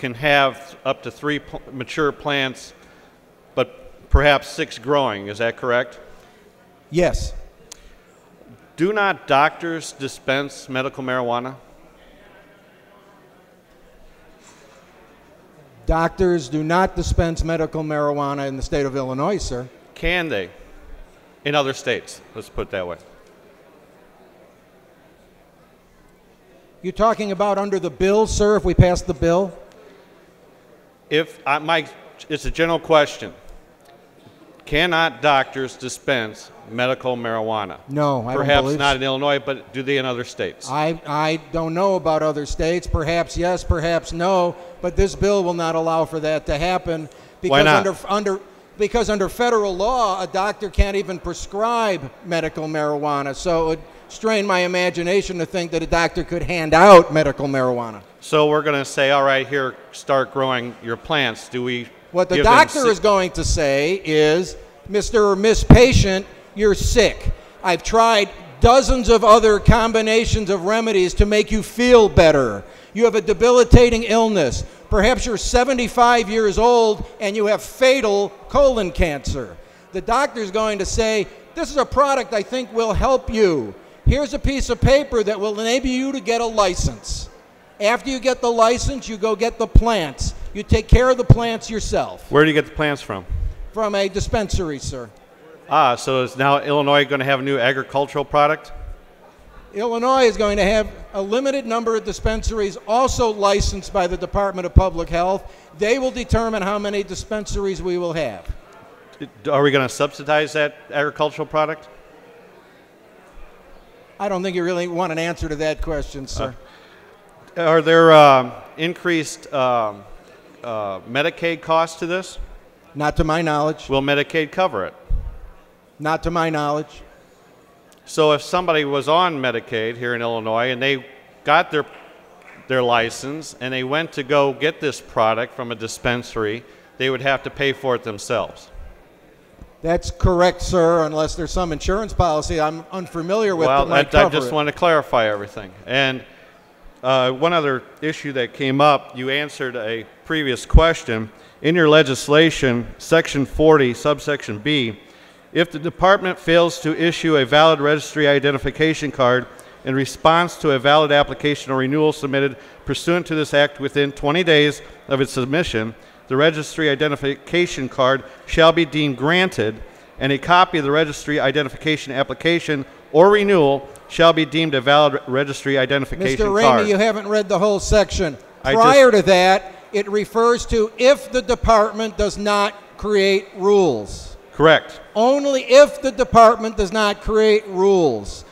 can have up to 3 mature plants, but perhaps 6 growing. Is that correct? Yes. Do not doctors dispense medical marijuana? Doctors do not dispense medical marijuana in the state of Illinois, sir. Can they? In other states, let's put it that way. You're talking about under the bill, sir, if we pass the bill? It's a general question. Cannot doctors dispense medical marijuana? No, I don't Perhaps believe not so. in Illinois, but do they in other states? I don't know about other states. Perhaps yes, perhaps no. But this bill will not allow for that to happen. Because Why not? Because under federal law, a doctor can't even prescribe medical marijuana. So it would strain my imagination to think that a doctor could hand out medical marijuana. So we're going to say, all right, here, start growing your plants. Do we? What the give them doctor is going to say is, Mr. or Miss Patient, you're sick. I've tried dozens of other combinations of remedies to make you feel better. You have a debilitating illness. Perhaps you're 75 years old and you have fatal colon cancer. The doctor's going to say, this is a product I think will help you. Here's a piece of paper that will enable you to get a license. After you get the license, you go get the plants. You take care of the plants yourself. Where do you get the plants from? From a dispensary, sir. Ah, so is now Illinois going to have a new agricultural product? Illinois is going to have a limited number of dispensaries also licensed by the Department of Public Health. They will determine how many dispensaries we will have. Are we going to subsidize that agricultural product? I don't think you really want an answer to that question, sir. Are there increased Medicaid costs to this? Not to my knowledge. Will Medicaid cover it? Not to my knowledge. So if somebody was on Medicaid here in Illinois and they got their license and they went to go get this product from a dispensary, they would have to pay for it themselves. That's correct, sir, unless there's some insurance policy I'm unfamiliar with that might cover I just it. want to clarify everything. And one other issue that came up, you answered a previous question. In your legislation, Section 40, subsection B, if the department fails to issue a valid registry identification card in response to a valid application or renewal submitted pursuant to this act within 20 days of its submission, the registry identification card shall be deemed granted, and a copy of the registry identification application or renewal shall be deemed a valid registry identification Mr. card. Ramey, you haven't read the whole section. Prior to that, it refers to if the department does not create rules. Correct. Only if the department does not create rules.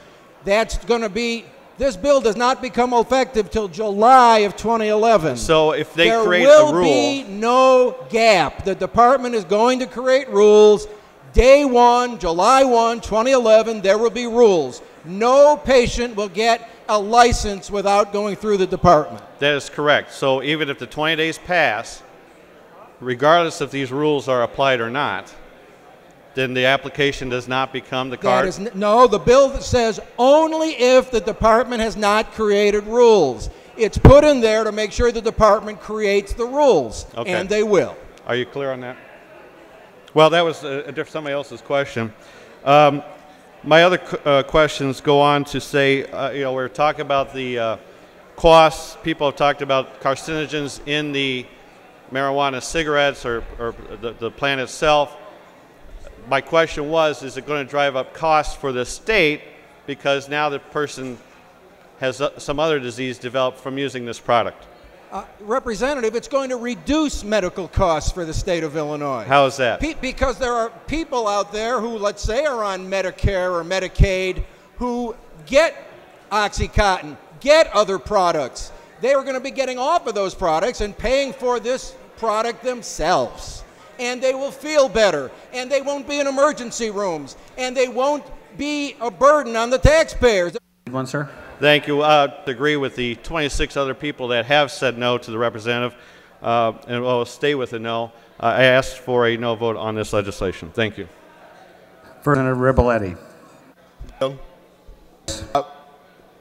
That's going to be, this bill does not become effective till July of 2011. So if they create a there will rule, be no gap. The department is going to create rules. Day 1, July 1, 2011, there will be rules. No patient will get a license without going through the department. that is correct. So even if the 20 days pass, regardless if these rules are applied or not, then the application does not become the card? No, the bill that says only if the department has not created rules. It's put in there to make sure the department creates the rules, Okay. and they will. Are you clear on that? Well, that was somebody else's question. My other questions go on to say, we're talking about the costs. People have talked about carcinogens in the marijuana cigarettes or the plant itself. My question was, is it going to drive up costs for the state because now the person has some other disease developed from using this product? Representative, it's going to reduce medical costs for the state of Illinois. How is that? Because there are people out there who, let's say, are on Medicare or Medicaid who get OxyContin, get other products. They are going to be getting off of those products and paying for this product themselves. And they will feel better, and they won't be in emergency rooms, and they won't be a burden on the taxpayers. One, sir. Thank you. I agree with the 26 other people that have said no to the representative, and will stay with a no. I asked for a no vote on this legislation. Thank you. Senator Riboletti.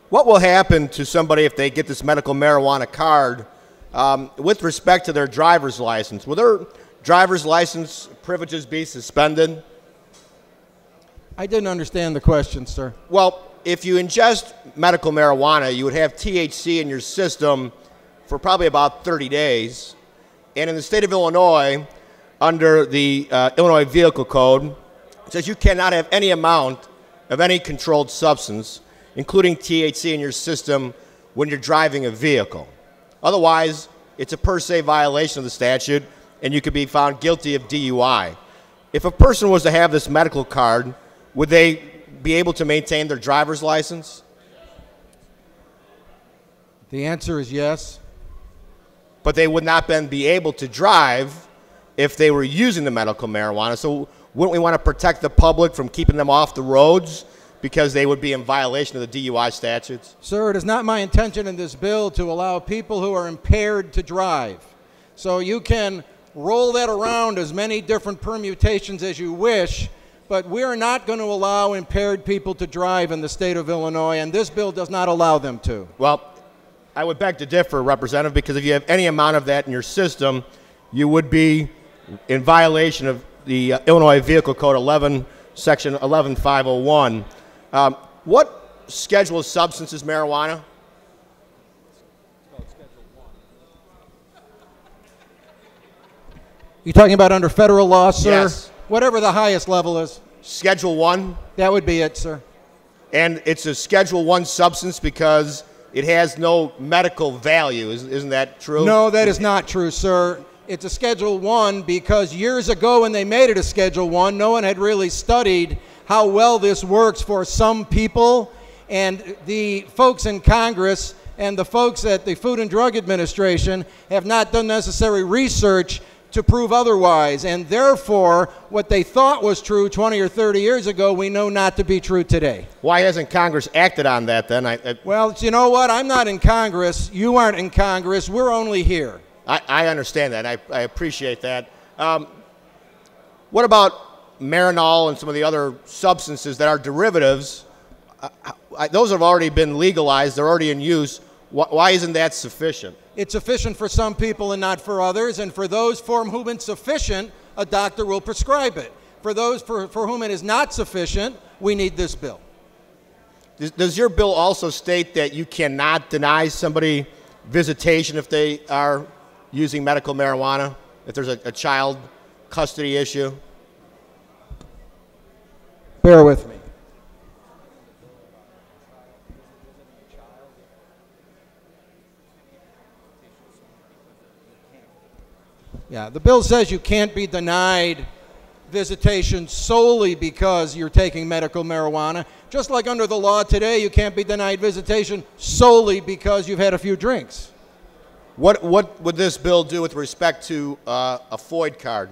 What will happen to somebody if they get this medical marijuana card with respect to their driver's license, will their driver's license privileges be suspended? I didn't understand the question, sir. Well, if you ingest medical marijuana, you would have THC in your system for probably about 30 days. And in the state of Illinois, under the Illinois Vehicle Code, it says you cannot have any amount of any controlled substance, including THC, in your system when you're driving a vehicle. Otherwise, it's a per se violation of the statute, and you could be found guilty of DUI. If a person was to have this medical card, would they be able to maintain their driver's license? The answer is yes. But they would not then be able to drive if they were using the medical marijuana. So wouldn't we want to protect the public from keeping them off the roads because they would be in violation of the DUI statutes? Sir, it is not my intention in this bill to allow people who are impaired to drive. So you can roll that around as many different permutations as you wish, but we're not going to allow impaired people to drive in the state of Illinois, and this bill does not allow them to. Well, I would beg to differ, Representative, because if you have any amount of that in your system, you would be in violation of the Illinois Vehicle Code Section 11501. What schedule of substance is marijuana? You talking about under federal law, sir? Yes. Whatever the highest level is. Schedule 1? That would be it, sir. And it's a Schedule 1 substance because it has no medical value. Isn't that true? No, that is not true, sir. It's a Schedule 1 because years ago when they made it a Schedule 1, no one had really studied how well this works for some people. And the folks in Congress and the folks at the Food and Drug Administration have not done necessary research to prove otherwise. And therefore, what they thought was true 20 or 30 years ago, we know not to be true today. Why hasn't Congress acted on that then? Well, you know what? I'm not in Congress. You aren't in Congress. We're only here. I understand that. I appreciate that. What about Marinol and some of the other substances that are derivatives? Those have already been legalized. They're already in use. Why isn't that sufficient? It's sufficient for some people and not for others. And for those for whom it's sufficient, a doctor will prescribe it. For those for whom it is not sufficient, we need this bill. Does your bill also state that you cannot deny somebody visitation if they are using medical marijuana, if there's a child custody issue? Bear with me. Yeah, the bill says you can't be denied visitation solely because you're taking medical marijuana. Just like under the law today, you can't be denied visitation solely because you've had a few drinks. What would this bill do with respect to a FOID card?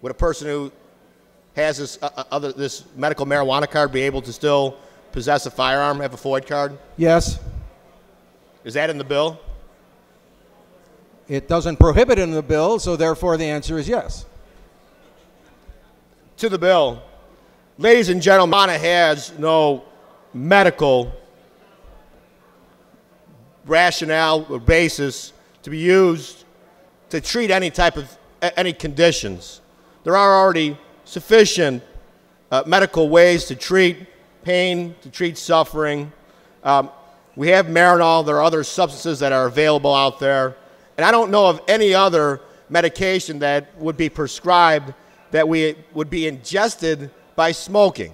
Would a person who has this medical marijuana card be able to still possess a firearm, have a FOID card? Yes. Is that in the bill? It doesn't prohibit it in the bill, so therefore the answer is yes. To the bill. Ladies and gentlemen, marijuana has no medical rationale or basis to be used to treat any conditions. There are already sufficient medical ways to treat pain, to treat suffering. We have Marinol. There are other substances that are available out there. And I don't know of any other medication that would be prescribed that would be ingested by smoking.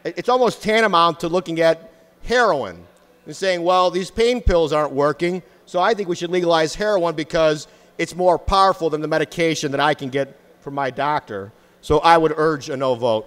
It's almost tantamount to looking at heroin and saying, well, these pain pills aren't working, so I think we should legalize heroin because it's more powerful than the medication that I can get from my doctor. So I would urge a no vote.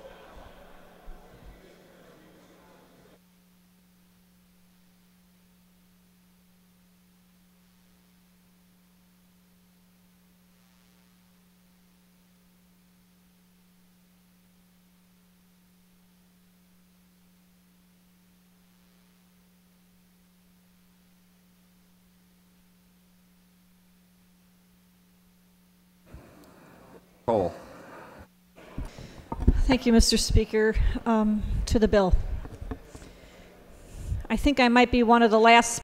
Thank you, Mr. Speaker. To the bill. I think I might be one of the last